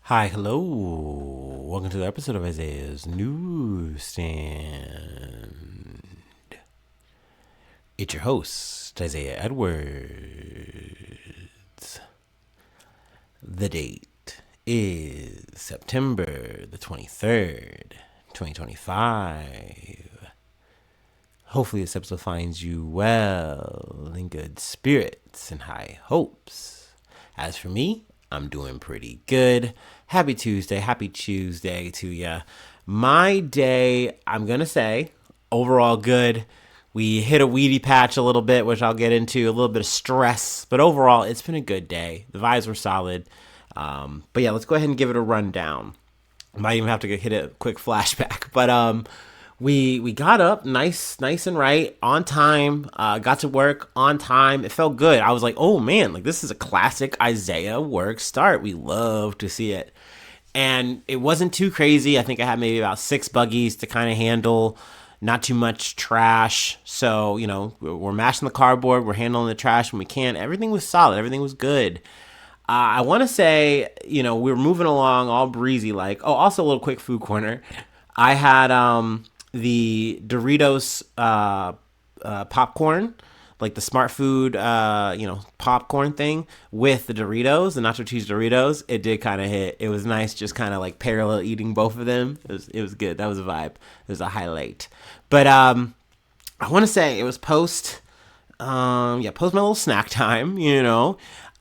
Hi, hello. Welcome to the episode of Isaiah's Newsstand. It's your host, Isaiah Edwards. The date is September the 23rd, 2025. Hopefully this episode finds you well, in good spirits and high hopes. As for me, I'm doing pretty good. Happy Tuesday to ya. My day, I'm going to say, overall good. We hit a weedy patch a little bit, which I'll get into, a little bit of stress. But overall, it's been a good day. The vibes were solid. But yeah, let's go ahead and give it a rundown. Might even have to hit a quick flashback. But we got up nice and right on time. Got to work on time. It felt good. I was like, oh man, like this is a classic Isaiah work start. We love to see it. And it wasn't too crazy. I think I had maybe about 6 buggies to kind of handle. Not too much trash. So, we're mashing the cardboard. We're handling the trash when we can. Everything was solid. Everything was good. I want to say, we were moving along all breezy like. Oh, also a little quick food corner. I had the Doritos popcorn, like the Smart Food, popcorn thing with the Doritos, the nacho cheese Doritos. It did kind of hit. It was nice, just kind of like parallel eating both of them. It was good. That was a vibe. It was a highlight. But I want to say it was post my little snack time.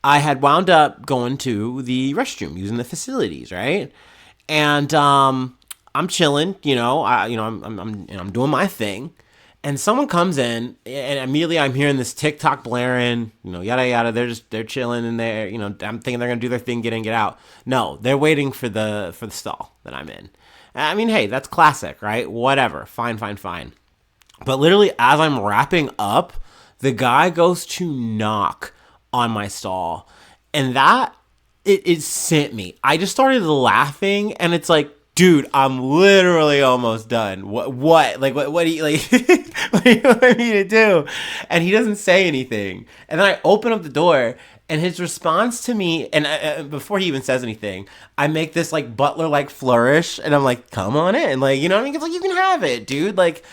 I had wound up going to the restroom using the facilities, right? And I'm chilling, I'm doing my thing, and someone comes in, and immediately I'm hearing this TikTok blaring, yada yada. They're chilling in there, I'm thinking they're gonna do their thing, get in, get out. No, they're waiting for the stall that I'm in. I mean, hey, that's classic, right? Whatever, fine. But literally, as I'm wrapping up, the guy goes to knock on my stall, and that it sent me. I just started laughing, and it's like, dude, I'm literally almost done. What? Like, what do you, like, what do you want me to do? And he doesn't say anything. And then I open up the door, and his response to me, and before he even says anything, I make this, like, butler-like flourish, and I'm like, come on in. Like, you know what I mean? It's like, you can have it, dude. Like,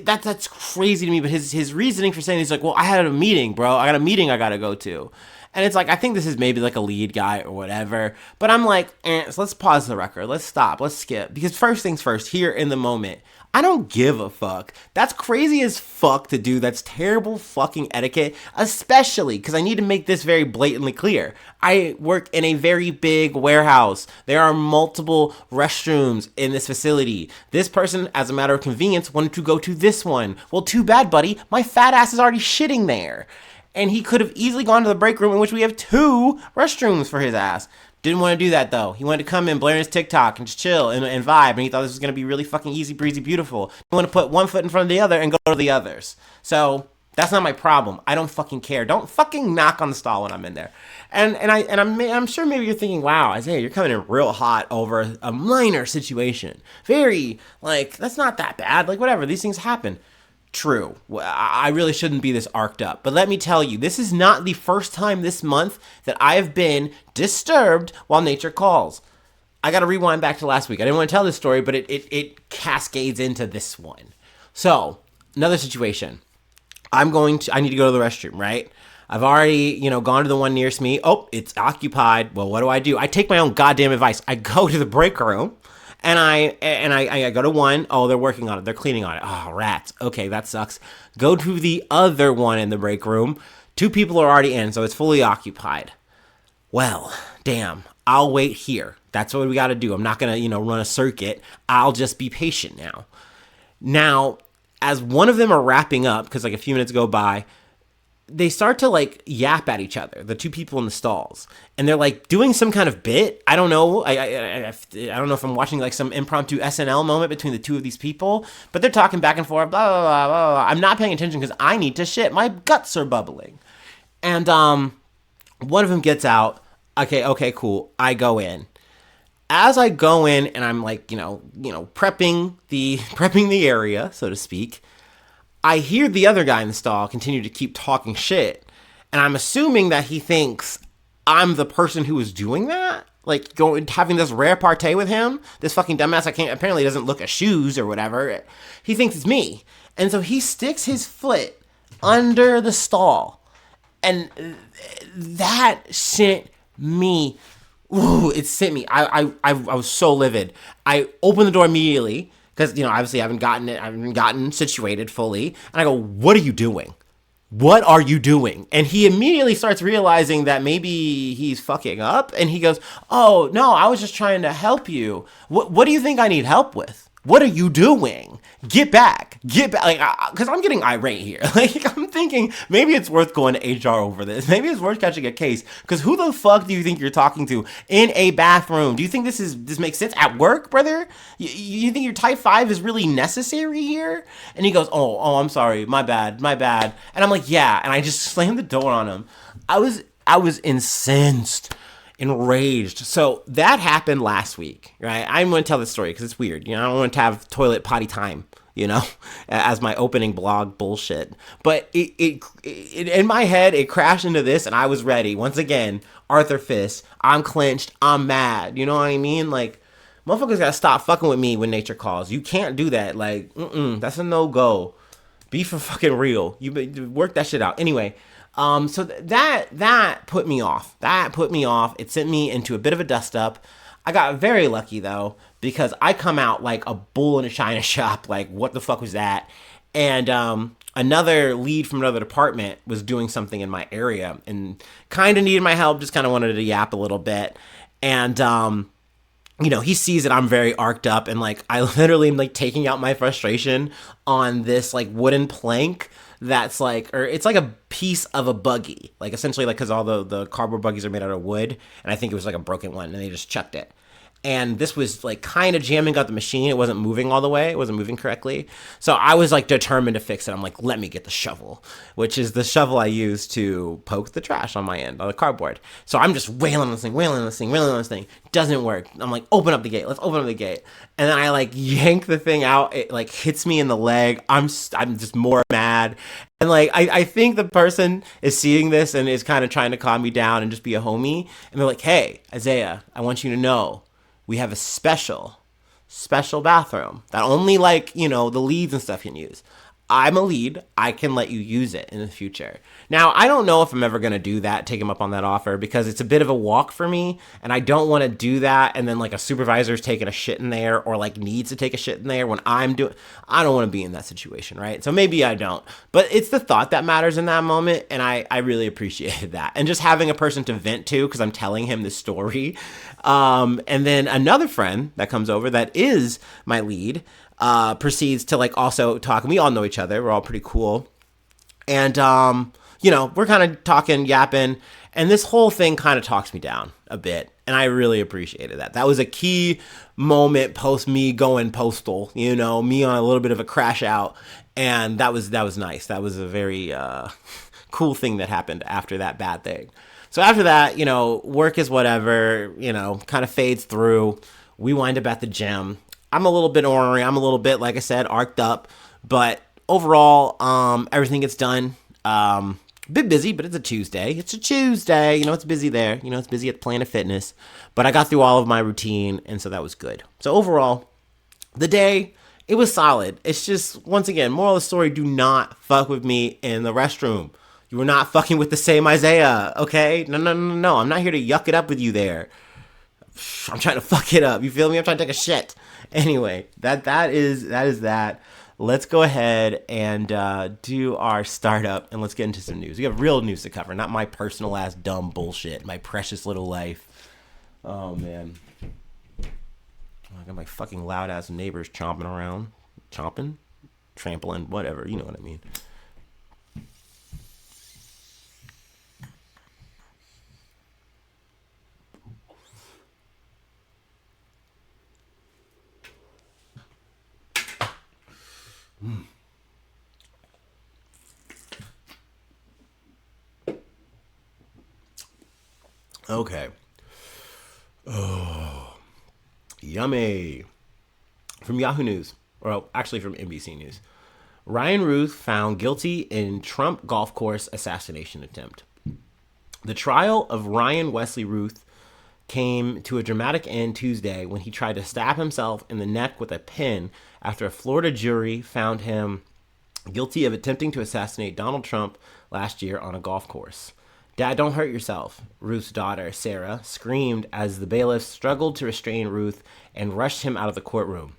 that's crazy to me. But his reasoning for saying, he's like, well, I had a meeting, bro. I got a meeting I got to go to. And it's like, I think this is maybe like a lead guy or whatever. But I'm like, so let's pause the record. Let's stop. Let's skip. Because first things first, here in the moment, I don't give a fuck. That's crazy as fuck to do. That's terrible fucking etiquette. Especially because I need to make this very blatantly clear. I work in a very big warehouse. There are multiple restrooms in this facility. This person, as a matter of convenience, wanted to go to this one. Well, too bad, buddy. My fat ass is already shitting there. And he could have easily gone to the break room, in which we have 2 restrooms for his ass. Didn't want to do that, though. He wanted to come in, blare his TikTok, and just chill and vibe. And he thought this was going to be really fucking easy, breezy, beautiful. He wanted to put one foot in front of the other and go to the others. So that's not my problem. I don't fucking care. Don't fucking knock on the stall when I'm in there. And I'm sure maybe you're thinking, wow, Isaiah, you're coming in real hot over a minor situation. Very, like, that's not that bad. Like, whatever. These things happen. True. I really shouldn't be this arced up. But let me tell you, this is not the first time this month that I have been disturbed while nature calls. I got to rewind back to last week. I didn't want to tell this story, but it cascades into this one. So, another situation. I need to go to the restroom, right? I've already, gone to the one nearest me. Oh, it's occupied. Well, what do? I take my own goddamn advice. I go to the break room. And I go to one. Oh, they're working on it. They're cleaning on it. Oh, rats. Okay, that sucks. Go to the other one in the break room. 2 people are already in, so it's fully occupied. Well, damn. I'll wait here. That's what we got to do. I'm not going to, run a circuit. I'll just be patient now. Now, as one of them are wrapping up, because like a few minutes go by, they start to like yap at each other, the 2 people in the stalls, and they're like doing some kind of bit. I don't know. I don't know if I'm watching like some impromptu SNL moment between the 2 of these people, but they're talking back and forth. Blah blah blah blah. Blah. I'm not paying attention because I need to shit. My guts are bubbling, and one of them gets out. Okay, cool. I go in. As I go in, and I'm like, prepping the area, so to speak. I hear the other guy in the stall continue to keep talking shit, and I'm assuming that he thinks I'm the person who is doing that. Like going having this rare partay with him, this fucking dumbass. I can't apparently doesn't look at shoes or whatever. He thinks it's me, and so he sticks his foot under the stall, and that sent me. Ooh, it sent me. I was so livid. I opened the door immediately because obviously I haven't gotten situated fully, and I go, "What are you doing? What are you doing?" And he immediately starts realizing that maybe he's fucking up, and he goes, "Oh no, I was just trying to help you. What do you think I need help with? What are you doing? Get back, like, because I'm getting irate here. Like, I'm thinking maybe it's worth going to HR over this. Maybe it's worth catching a case. Because who the fuck do you think you're talking to in a bathroom? Do you think this makes sense at work, brother? You think your type 5 is really necessary here? And he goes, oh, I'm sorry, my bad. And I'm like, yeah. And I just slammed the door on him. I was incensed. Enraged. So that happened last week, right? I'm going to tell this story because it's weird. I don't want to have toilet potty time, as my opening blog bullshit. But it in my head, it crashed into this, and I was ready. Once again, Arthur Fist. I'm clenched. I'm mad. You know what I mean? Like, motherfuckers gotta stop fucking with me when nature calls. You can't do that. Like, that's a no-go. Be for fucking real. You work that shit out. Anyway. So that put me off. It sent me into a bit of a dust up. I got very lucky though, because I come out like a bull in a china shop. Like, what the fuck was that? And, another lead from another department was doing something in my area and kind of needed my help. Just kind of wanted to yap a little bit. And, he sees that I'm very arced up, and like, I literally am like taking out my frustration on this like wooden plank that's like, or it's like a piece of a buggy, like essentially, like, because all the cardboard buggies are made out of wood, and I think it was like a broken one, and they just chucked it. And this was like kind of jamming out the machine. It wasn't moving all the way. It wasn't moving correctly. So I was like determined to fix it. I'm like, let me get the shovel, which is the shovel I use to poke the trash on my end, on the cardboard. So I'm just wailing on this thing. Doesn't work. I'm like, open up the gate. Let's open up the gate. And then I like yank the thing out. It like hits me in the leg. I'm just more mad. And like, I think the person is seeing this and is kind of trying to calm me down and just be a homie. And they're like, hey, Isaiah, I want you to know, we have a special bathroom that only like, the leads and stuff can use. I'm a lead. I can let you use it in the future. Now, I don't know if I'm ever going to do that, take him up on that offer, because it's a bit of a walk for me, and I don't want to do that, and then like a supervisor's taking a shit in there, or like needs to take a shit in there when I don't want to be in that situation, right? So maybe I don't. But it's the thought that matters in that moment, and I really appreciated that. And just having a person to vent to, because I'm telling him the story. And then another friend that comes over that is my lead, proceeds to like also talk. We all know each other. We're all pretty cool. And, we're kind of talking, yapping, and this whole thing kind of talks me down a bit. And I really appreciated that. That was a key moment post me going postal, me on a little bit of a crash out. And that was nice. That was a very, cool thing that happened after that bad thing. So after that, work is whatever, kind of fades through. We wind up at the gym. I'm a little bit ornery. I'm a little bit, like I said, arced up. But overall, everything gets done. A bit busy, but it's a Tuesday. It's busy there. It's busy at Planet Fitness. But I got through all of my routine, and so that was good. So overall, the day, it was solid. It's just, once again, moral of the story, do not fuck with me in the restroom. You were not fucking with the same Isaiah, okay? No. I'm not here to yuck it up with you there. I'm trying to fuck it up. You feel me? I'm trying to take a shit. Anyway, that is that. Let's go ahead and do our startup, and let's get into some news. We have real news to cover, not my personal ass dumb bullshit, my precious little life. Oh, man. I got my fucking loud ass neighbors chomping around. Chomping? Trampling? Whatever. You know what I mean. Okay. Oh, yummy. From Yahoo News, or actually from NBC News. Ryan Routh found guilty in Trump golf course assassination attempt. The trial of Ryan Wesley Routh came to a dramatic end Tuesday when he tried to stab himself in the neck with a pin after a Florida jury found him guilty of attempting to assassinate Donald Trump last year on a golf course. "Dad, don't hurt yourself," Ruth's daughter, Sarah, screamed as the bailiffs struggled to restrain Ruth and rushed him out of the courtroom.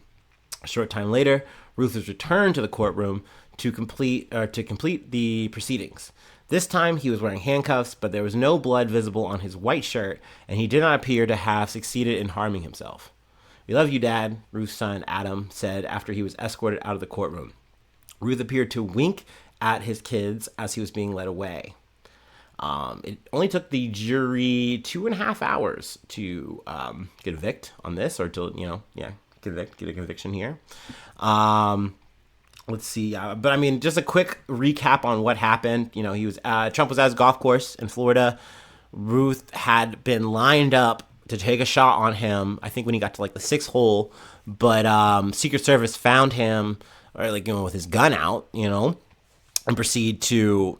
A short time later, Ruth was returned to the courtroom to complete the proceedings. This time, he was wearing handcuffs, but there was no blood visible on his white shirt, and he did not appear to have succeeded in harming himself. "We love you, Dad," Ruth's son, Adam, said after he was escorted out of the courtroom. Ruth appeared to wink at his kids as he was being led away. It only took the jury 2.5 hours to get a convict on this, or to, get a conviction here. Let's see. But I mean, just a quick recap on what happened. Trump was at his golf course in Florida. Ruth had been lined up to take a shot on him, I think when he got to like the 6th hole, but Secret Service found him, or with his gun out, and proceed to,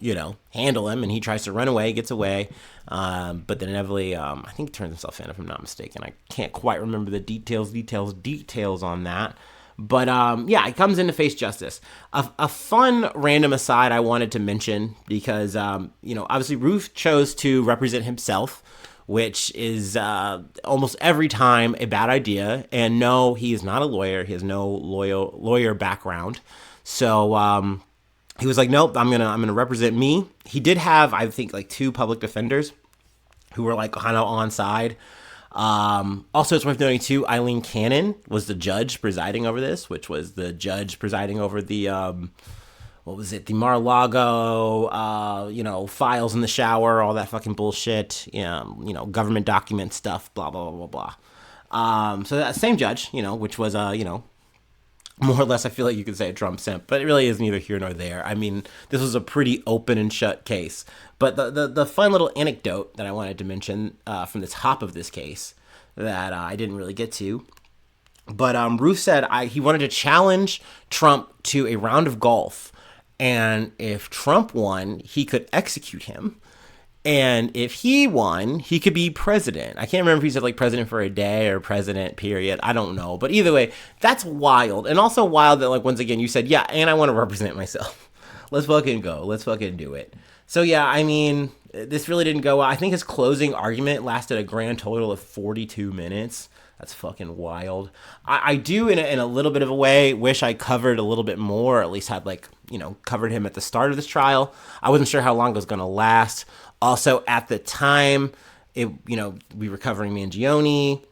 handle him, and he tries to run away, gets away, but then inevitably, I think he turns himself in, if I'm not mistaken. I can't quite remember the details on that. But, he comes in to face justice. A fun random aside I wanted to mention, because, obviously Routh chose to represent himself, which is almost every time a bad idea. And no, he is not a lawyer. He has no lawyer background. So he was like, nope, I'm gonna represent me. He did have, I think, 2 public defenders who were kind of on side. Also, it's worth noting too, Eileen Cannon was the judge presiding over this, which was the judge presiding over the the Mar-a-Lago, files in the shower, all that fucking bullshit, government document stuff, blah, blah, blah, blah, blah. So that same judge, which was, more or less, I feel like you could say a Trump simp, but it really is neither here nor there. I mean, this was a pretty open and shut case. But the fun little anecdote that I wanted to mention from the top of this case that I didn't really get to, but Routh said he wanted to challenge Trump to a round of golf, and if Trump won, he could execute him. And if he won, he could be president. I can't remember if he said president for a day or president period. I don't know. But either way, that's wild. And also wild that once again, you said, yeah, and I want to represent myself. Let's fucking go. Let's fucking do it. So yeah, I mean, this really didn't go well. I think his closing argument lasted a grand total of 42 minutes. That's fucking wild. I do, in a little bit of a way, wish I covered a little bit more, or at least had covered him at the start of this trial. I wasn't sure how long it was going to last. Also, at the time, we were covering Mangione,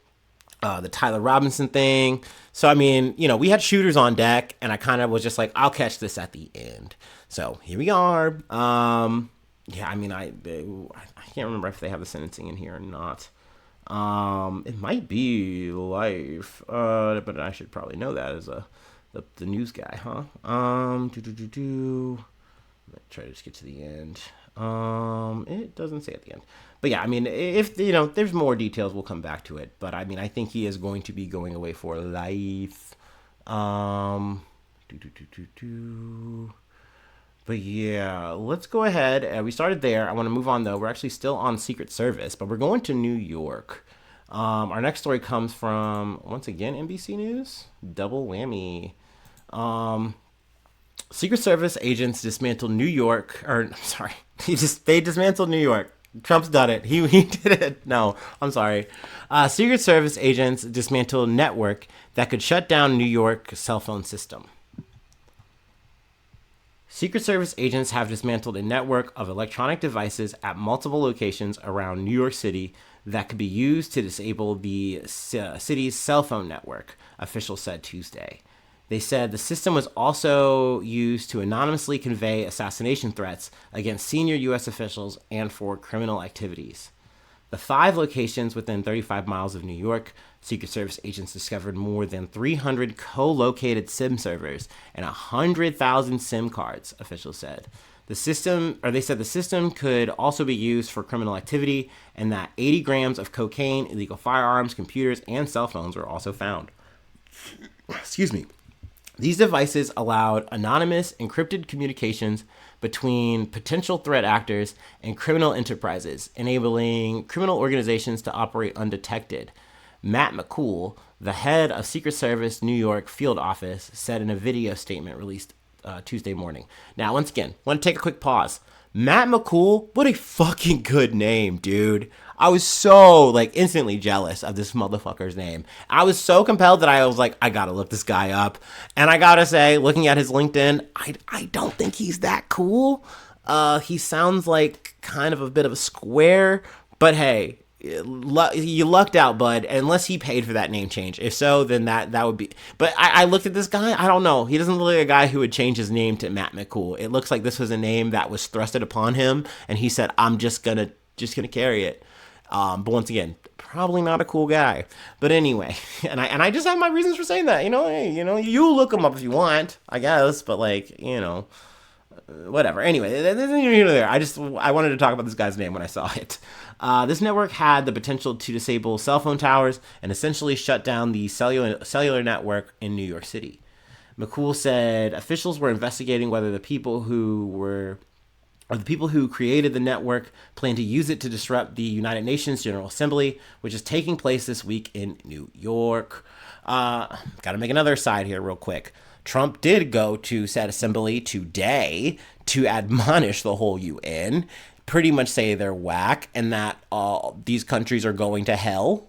the Tyler Robinson thing. So, I mean, we had shooters on deck, and I kind of was just like, I'll catch this at the end. So, here we are. I can't remember if they have the sentencing in here or not. It might be life, but I should probably know that as the news guy, huh? Let me try to just get to the end. It doesn't say at the end, but yeah, I mean, if there's more details, we'll come back to it. But I mean, I think he is going to be going away for life. But yeah, let's go ahead. We started there. I want to move on though. We're actually still on Secret Service, but we're going to New York. Our next story comes from, once again, NBC News. Double whammy. Secret Service agents dismantled New York, they dismantled New York. Trump's done it. He did it. No, I'm sorry. Secret Service agents dismantled network that could shut down New York cell phone system. Secret Service agents have dismantled a network of electronic devices at multiple locations around New York City that could be used to disable the city's cell phone network, officials said Tuesday. They said the system was also used to anonymously convey assassination threats against senior U.S. officials and for criminal activities. The 5 locations within 35 miles of New York, Secret Service agents discovered more than 300 co-located SIM servers and 100,000 SIM cards, officials said. They said the system could also be used for criminal activity, and that 80 grams of cocaine, illegal firearms, computers, and cell phones were also found. Excuse me. These devices allowed anonymous, encrypted communications between potential threat actors and criminal enterprises, enabling criminal organizations to operate undetected. Matt McCool, the head of Secret Service New York field office, said in a video statement released Tuesday morning. Now, once again, want to take a quick pause. Matt McCool, what a fucking good name, dude. I was so, like, instantly jealous of this motherfucker's name. I was so compelled that I was like, I gotta look this guy up. And I gotta say, looking at his LinkedIn, I don't think he's that cool. He sounds like kind of a bit of a square, but hey, you lucked out, bud, unless he paid for that name change. If so, then that would be. But I looked at this guy. I don't know. He doesn't look like a guy who would change his name to Matt McCool. It looks like this was a name that was thrusted upon him, and he said, "I'm just gonna carry it." But once again, probably not a cool guy. But anyway, and I just have my reasons for saying that. Hey, you look him up if you want, I guess. But like, whatever. Anyway, there. I wanted to talk about this guy's name when I saw it. This network had the potential to disable cell phone towers and essentially shut down the cellular network in New York City. McCool said officials were investigating whether the people who created the network plan to use it to disrupt the United Nations General Assembly, which is taking place this week in New York. Got to make another aside here real quick. Trump did go to said assembly today to admonish the whole UN, pretty much say they're whack and that these countries are going to hell.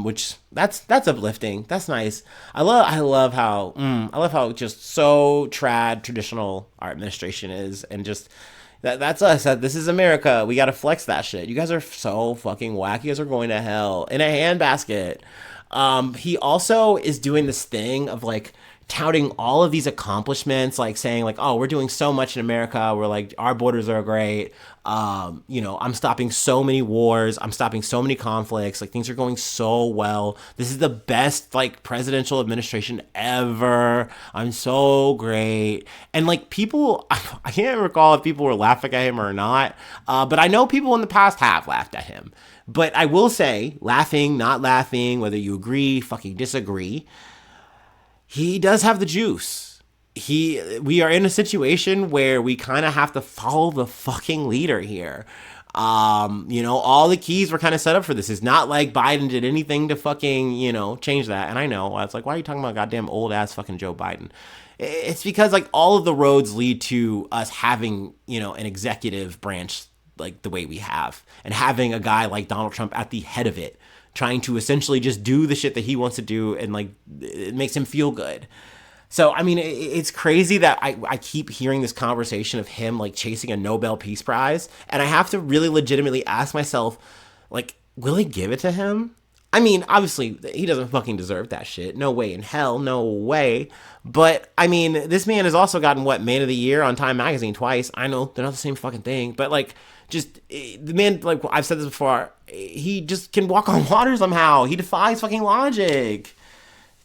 Which that's uplifting. That's nice. I love how just so trad traditional our administration is, and just that's us. This is America. We got to flex that shit. You guys are so fucking whack. You guys are going to hell in a handbasket. He also is doing this thing of like touting all of these accomplishments, like saying like, oh, we're doing so much in America. We're like, our borders are great. I'm stopping so many wars. I'm stopping so many conflicts. Like, things are going so well. This is the best like presidential administration ever. I'm so great. And like people, I can't recall if people were laughing at him or not. But I know people in the past have laughed at him. But I will say, laughing, not laughing, whether you agree, fucking disagree, he does have the juice. We are in a situation where we kind of have to follow the fucking leader here. All the keys were kind of set up for this. It's not like Biden did anything to fucking, change that. And I know, it's like, why are you talking about goddamn old ass fucking Joe Biden? It's because like all of the roads lead to us having, an executive branch like the way we have, and having a guy like Donald Trump at the head of it, trying to essentially just do the shit that he wants to do, and like it makes him feel good. So I mean, it's crazy that I keep hearing this conversation of him like chasing a Nobel Peace Prize, and I have to really legitimately ask myself, like, will they give it to him? I mean, obviously he doesn't fucking deserve that shit. No way in hell, no way. But I mean, this man has also gotten Man of the Year on Time Magazine twice. I know they're not the same fucking thing, but like, just the man, like I've said this before, he just can walk on water somehow. He defies fucking logic.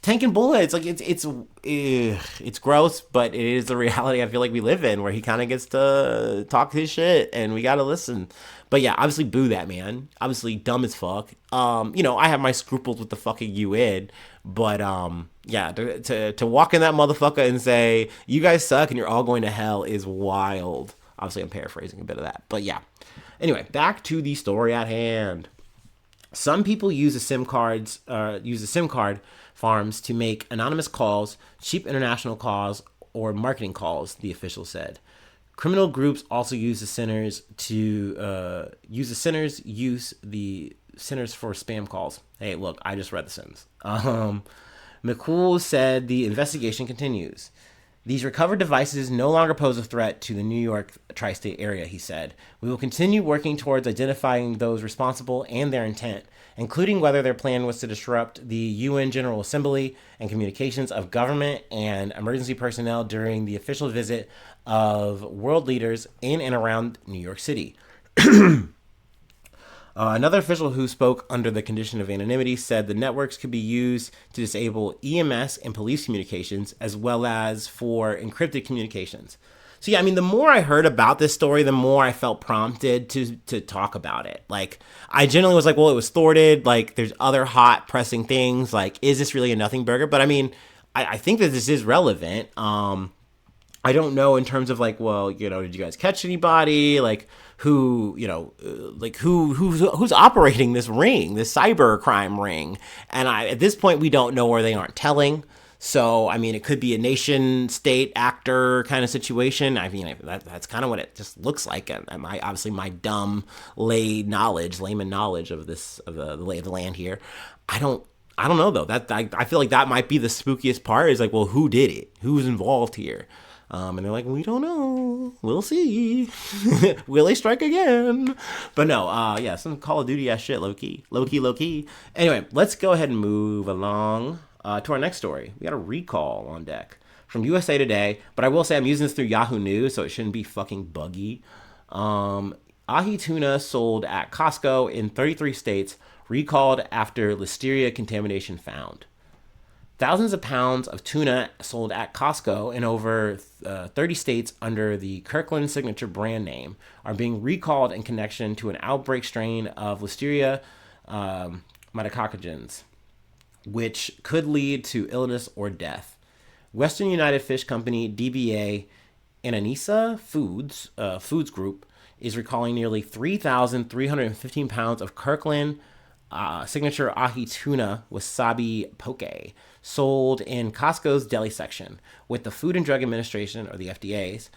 Tanking bullets, like it's gross, but it is the reality I feel like we live in, where he kind of gets to talk his shit, and we gotta listen. But yeah, obviously boo that man. Obviously dumb as fuck. I have my scruples with the fucking UN, but yeah, to walk in that motherfucker and say you guys suck and you're all going to hell is wild. Obviously, I'm paraphrasing a bit of that, but yeah. Anyway, back to the story at hand. Some people use the SIM card farms to make anonymous calls, cheap international calls, or marketing calls, the official said. Criminal groups also use the centers for spam calls. Hey, look, I just read the sentence. McCool said the investigation continues. These recovered devices no longer pose a threat to the New York tri-state area, he said. We will continue working towards identifying those responsible and their intent, including whether their plan was to disrupt the UN General Assembly and communications of government and emergency personnel during the official visit of world leaders in and around New York City. Another official who spoke under the condition of anonymity said the networks could be used to disable EMS and police communications, as well as for encrypted communications. So yeah, I mean, the more I heard about this story, the more I felt prompted to talk about it. Like, I generally was like, well, it was thwarted. Like, there's other hot pressing things. Like, is this really a nothing burger? But I mean, I think that this is relevant. I don't know in terms of like, well, did you guys catch anybody? Like who, like who's operating this ring, this cyber crime ring? And at this point, we don't know, or they aren't telling. So, I mean, it could be a nation state actor kind of situation. I mean, that's kind of what it just looks like. Obviously my dumb layman knowledge of the lay of the land here. I don't know though. I feel like that might be the spookiest part. Is like, well, who did it? Who's involved here? And they're like, we don't know. We'll see. Will they strike again? But no, yeah, some Call of Duty ass shit, low key. Anyway, let's go ahead and move along to our next story. We got a recall on deck from USA Today, but I will say I'm using this through Yahoo News, so it shouldn't be fucking buggy. Ahi tuna sold at Costco in 33 states, recalled after listeria contamination found. Thousands of pounds of tuna sold at Costco in over 30 states under the Kirkland Signature brand name are being recalled in connection to an outbreak strain of Listeria metacoccus, which could lead to illness or death. Western United Fish Company, DBA Ananisa Foods Group, is recalling nearly 3,315 pounds of Kirkland signature ahi tuna wasabi poke sold in Costco's deli section, with the Food and Drug Administration, or the FDA's,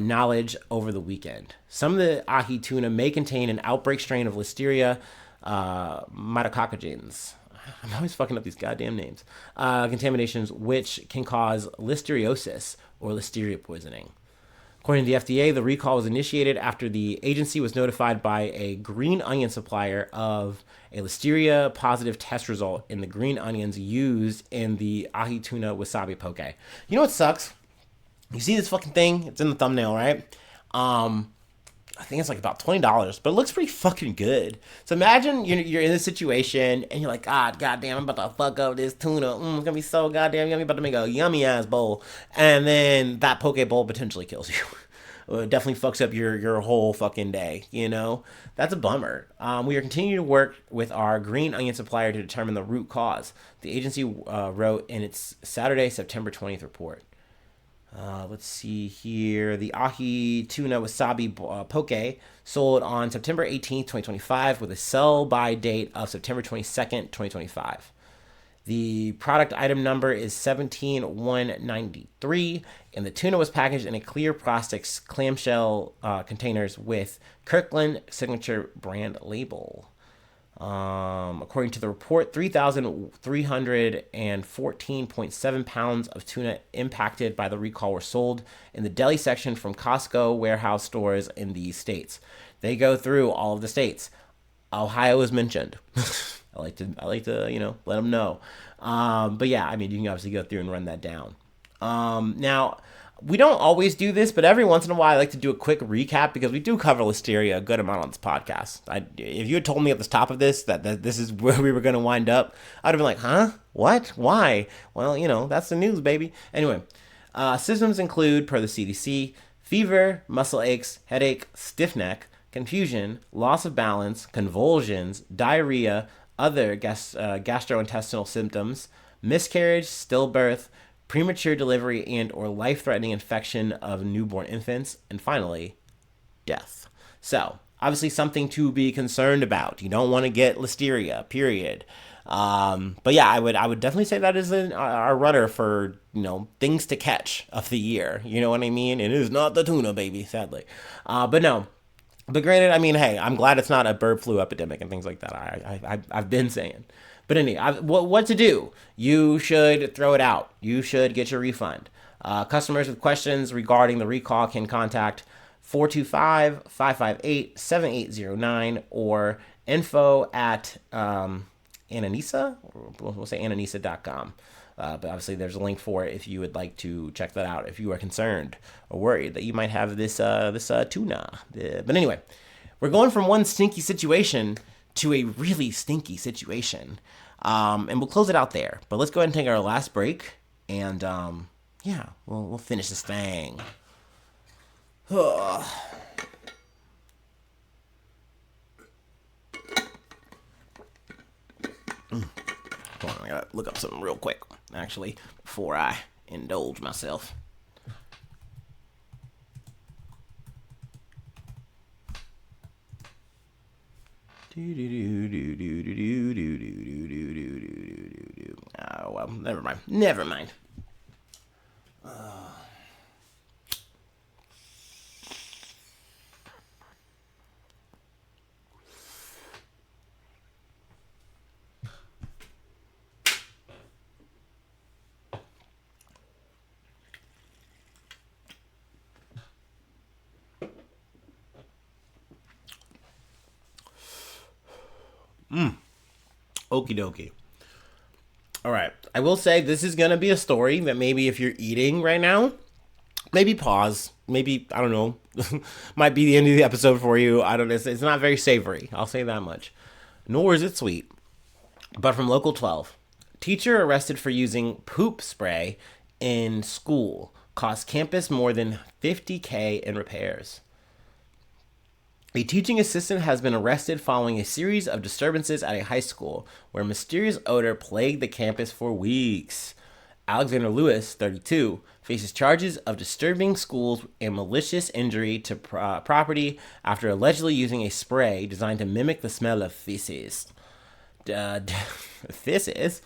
knowledge over the weekend. Some of the ahi tuna may contain an outbreak strain of Listeria metacoccus. I'm always fucking up these goddamn names. Contaminations, which can cause listeriosis or listeria poisoning. According to the FDA, the recall was initiated after the agency was notified by a green onion supplier of a listeria positive test result in the green onions used in the ahi tuna wasabi poke. You know what sucks? You see this fucking thing? It's in the thumbnail, right? I think it's like about $20, but it looks pretty fucking good. So imagine you're in this situation and you're like, goddamn, I'm about to fuck up this tuna. It's gonna be so goddamn yummy. About to make a yummy ass bowl, and then that poke bowl potentially kills you. It definitely fucks up your whole fucking day. That's a bummer. We are continuing to work with our green onion supplier to determine the root cause, the agency wrote in its Saturday, September 20th report. Let's see here. The ahi tuna wasabi poke sold on September 18th, 2025, with a sell-by date of September 22nd, 2025. The product item number is 17193, and the tuna was packaged in a clear plastic clamshell containers with Kirkland Signature brand label. According to the report, 3,314.7 pounds of tuna impacted by the recall were sold in the deli section from Costco warehouse stores in these states. They go through all of the states. Ohio is mentioned. I like to let them know. But yeah, I mean, you can obviously go through and run that down. Now, we don't always do this, but every once in a while I like to do a quick recap because we do cover listeria a good amount on this podcast. If you had told me at the top of this that this is where we were going to wind up, I'd have been like, huh? What? Why? Well, that's the news, baby. Anyway, symptoms include, per the CDC, fever, muscle aches, headache, stiff neck, confusion, loss of balance, convulsions, diarrhea, other gastrointestinal symptoms, miscarriage, stillbirth, premature delivery and or life-threatening infection of newborn infants, and finally, death. So, obviously something to be concerned about. You don't want to get listeria, period. But yeah, I would definitely say that is our runner for, things to catch of the year. You know what I mean? It is not the tuna, baby, sadly. But no. But granted, I mean, hey, I'm glad it's not a bird flu epidemic and things like that. I've been saying. But anyway, what to do? You should throw it out. You should get your refund. Customers with questions regarding the recall can contact 425-558-7809 or info at Ananisa, we'll say ananisa.com. But obviously there's a link for it if you would like to check that out, if you are concerned or worried that you might have this tuna. But anyway, we're going from one stinky situation to a really stinky situation. And we'll close it out there. But let's go ahead and take our last break. And yeah, we'll finish this thing. Hold on, I gotta look up something real quick. actually, before I indulge myself. Oh, well, never mind. Never mind. Okie dokie. All right. I will say this is going to be a story that maybe if you're eating right now, maybe pause. Maybe, I don't know, might be the end of the episode for you. I don't know. It's not very savory. I'll say that much. Nor is it sweet. But from Local 12, teacher arrested for using poop spray in school cost campus more than 50K in repairs. A teaching assistant has been arrested following a series of disturbances at a high school where a mysterious odor plagued the campus for weeks. Alexander Lewis, 32, faces charges of disturbing schools and malicious injury to property after allegedly using a spray designed to mimic the smell of feces. Deputies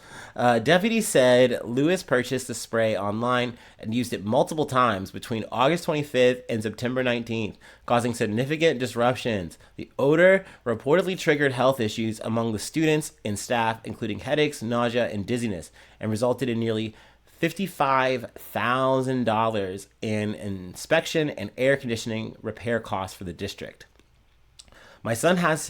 said Lewis purchased the spray online and used it multiple times between August 25th and September 19th, causing significant disruptions. The odor reportedly triggered health issues among the students and staff, including headaches, nausea, and dizziness, and resulted in nearly $55,000 in inspection and air conditioning repair costs for the district. My son has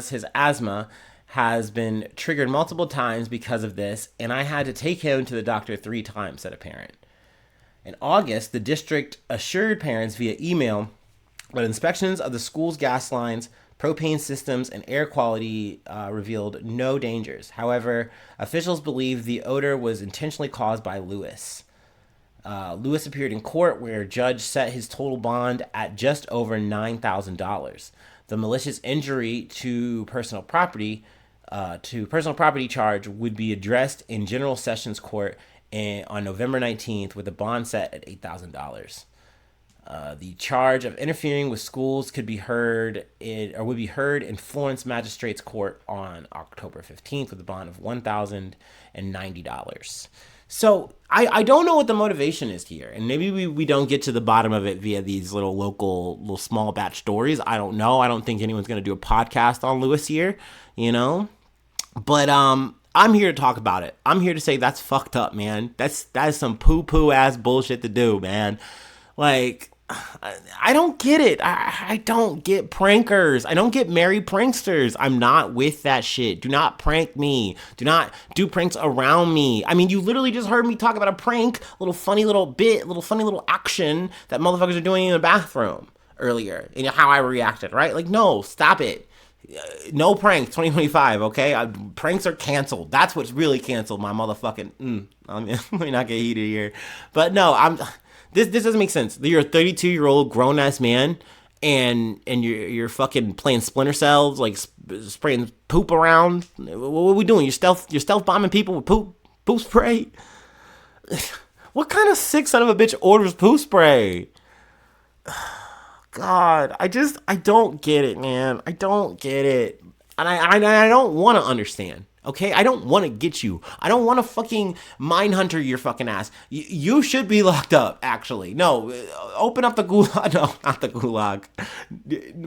his asthma has been triggered multiple times because of this, and I had to take him to the doctor 3 times, said a parent. In August, the district assured parents via email that inspections of the school's gas lines, propane systems, and air quality revealed no dangers. However, officials believe the odor was intentionally caused by Lewis. Lewis appeared in court where a judge set his total bond at just over $9,000. The malicious injury to personal property charge would be addressed in General Sessions Court on November 19th with a bond set at $8,000. The charge of interfering with schools would be heard in Florence Magistrates Court on October 15th with a bond of $1,090. So I don't know what the motivation is here, and maybe we don't get to the bottom of it via these little small batch stories. I don't know. I don't think anyone's going to do a podcast on Lewis here, but I'm here to talk about it. I'm here to say that's fucked up, man. That is some poo ass bullshit to do, man. Like, I don't get it. I don't get prankers. I don't get merry pranksters. I'm not with that shit. Do not prank me. Do not do pranks around me. I mean, you literally just heard me talk about a prank, funny little action that motherfuckers are doing in the bathroom earlier, and how I reacted, right? Like, no, stop it. No pranks 2025, okay? Pranks are canceled. That's what's really canceled, my motherfucking let me not get heated here. But no, This doesn't make sense. You're a 32-year-old grown-ass man, and you're fucking playing Splinter Cells, like spraying poop around. What are we doing? You're stealth bombing people with poop spray? What kind of sick son of a bitch orders poop spray? God, I don't get it, man. I don't get it. And I don't want to understand. Okay, I don't want to get you. I don't want to fucking mindhunter your fucking ass. You should be locked up, actually. No, open up the gulag. No, not the gulag.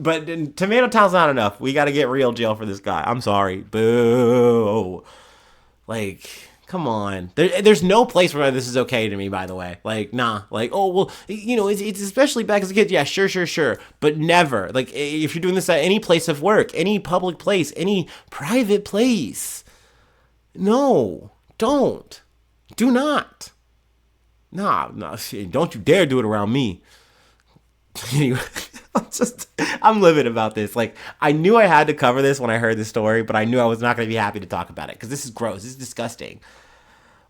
But Tomato Town's not enough. We got to get real jail for this guy. I'm sorry. Boo. Like, come on. There's no place where this is okay to me, by the way. Like, nah. Like, oh, well, it's especially back as a kid. Yeah, sure. But never. Like, if you're doing this at any place of work, any public place, any private place. No, don't. Do not. Nah, don't you dare do it around me. Anyway, I'm livid about this. Like, I knew I had to cover this when I heard this story, but I knew I was not going to be happy to talk about it because this is gross. This is disgusting.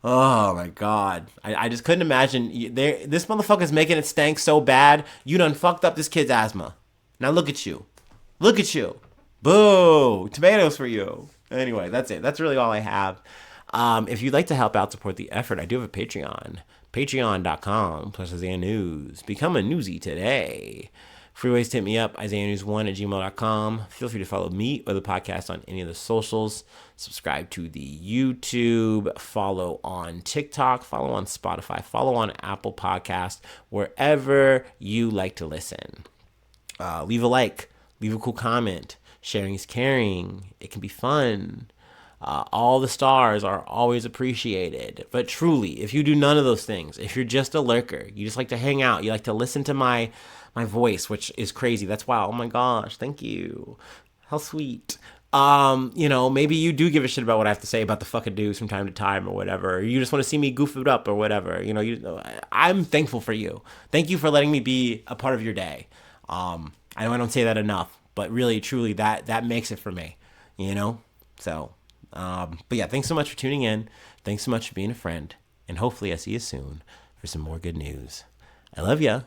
Oh my God. I just couldn't imagine. This motherfucker's making it stank so bad. You done fucked up this kid's asthma. Now look at you. Look at you. Boo. Tomatoes for you. Anyway, that's it. That's really all I have. If you'd like to help out support the effort, I do have a Patreon. Patreon.com/Isaiah News. Become a newsie today. Free ways to hit me up, IsaiahNews1@gmail.com. Feel free to follow me or the podcast on any of the socials. Subscribe to the YouTube. Follow on TikTok. Follow on Spotify. Follow on Apple Podcast. Wherever you like to listen. Leave a like. Leave a cool comment. Sharing is caring. It can be fun. All the stars are always appreciated. But truly, if you do none of those things, if you're just a lurker, you just like to hang out, you like to listen to my voice, which is crazy. That's why, oh my gosh, thank you. How sweet. Maybe you do give a shit about what I have to say about the fucking news from time to time or whatever. Or you just want to see me goof it up or whatever. I'm thankful for you. Thank you for letting me be a part of your day. I know I don't say that enough, but really, truly, that makes it for me, So, but yeah, thanks so much for tuning in. Thanks so much for being a friend. And hopefully I see you soon for some more good news. I love ya.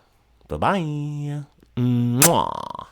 Bye-bye. Mwah.